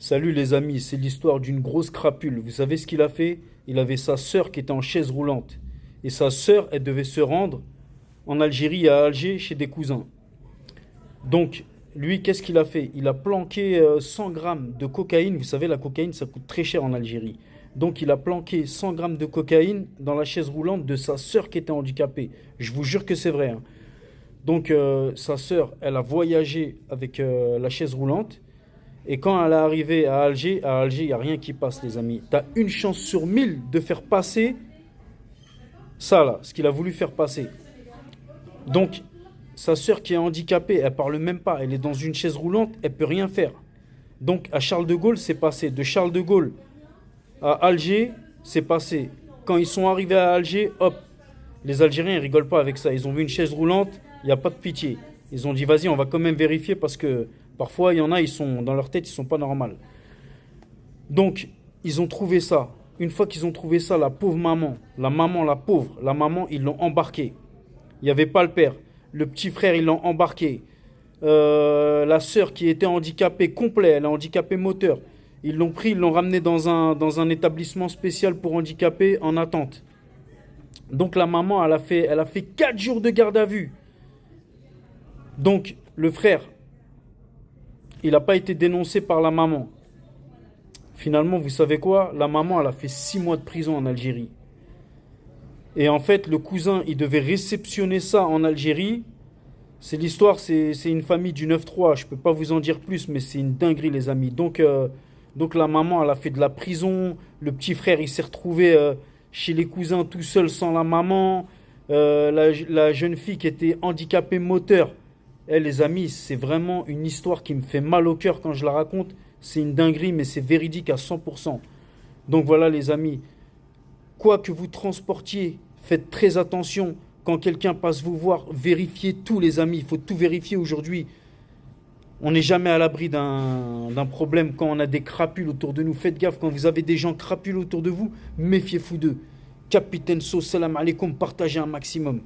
Salut les amis, c'est l'histoire d'une grosse crapule. Vous savez ce qu'il a fait? Il avait sa sœur qui était en chaise roulante. Et sa sœur, elle devait se rendre en Algérie, à Alger, chez des cousins. Donc, lui, qu'est-ce qu'il a fait? Il a planqué 100 grammes de cocaïne. Vous savez, la cocaïne, ça coûte très cher en Algérie. Donc, il a planqué 100 grammes de cocaïne dans la chaise roulante de sa sœur qui était handicapée. Je vous jure que c'est vrai, hein. Donc, sa sœur, elle a voyagé avec la chaise roulante. Et quand elle est arrivée à Alger, il n'y a rien qui passe, les amis. Tu as une chance sur 1000 de faire passer ça, là, ce qu'il a voulu faire passer. Donc, sa sœur qui est handicapée, elle parle même pas. Elle est dans une chaise roulante, elle peut rien faire. Donc, à Charles de Gaulle, c'est passé. De Charles de Gaulle à Alger, c'est passé. Quand ils sont arrivés à Alger, hop, les Algériens, ils rigolent pas avec ça. Ils ont vu une chaise roulante, il n'y a pas de pitié. Ils ont dit, vas-y, on va quand même vérifier parce que parfois, il y en a, ils sont dans leur tête, ils sont pas normaux. Donc, ils ont trouvé ça. Une fois qu'ils ont trouvé ça, la pauvre maman, la pauvre, la maman, ils l'ont embarquée. Il n'y avait pas le père. Le petit frère, ils l'ont embarqué. La sœur qui était handicapée complet, elle est handicapée moteur. Ils l'ont pris, ils l'ont ramené dans un établissement spécial pour handicapés en attente. Donc la maman, elle a fait 4 jours de garde à vue. Donc le frère, il n'a pas été dénoncé par la maman. Finalement, vous savez quoi? La maman, elle a fait 6 mois de prison en Algérie. Et en fait, le cousin, il devait réceptionner ça en Algérie. C'est l'histoire, c'est une famille du 9-3. Je ne peux pas vous en dire plus, mais c'est une dinguerie, les amis. Donc la maman, elle a fait de la prison. Le petit frère, il s'est retrouvé chez les cousins tout seul sans la maman. La jeune fille qui était handicapée moteur. Eh, les amis, c'est vraiment une histoire qui me fait mal au cœur quand je la raconte. C'est une dinguerie, mais c'est véridique à 100%. Donc voilà, les amis. Quoi que vous transportiez, faites très attention. Quand quelqu'un passe vous voir, vérifiez tout, les amis. Il faut tout vérifier aujourd'hui. On n'est jamais à l'abri d'un problème quand on a des crapules autour de nous. Faites gaffe, quand vous avez des gens crapules autour de vous, méfiez-vous d'eux. Capitaine So, salam alaikum, partagez un maximum.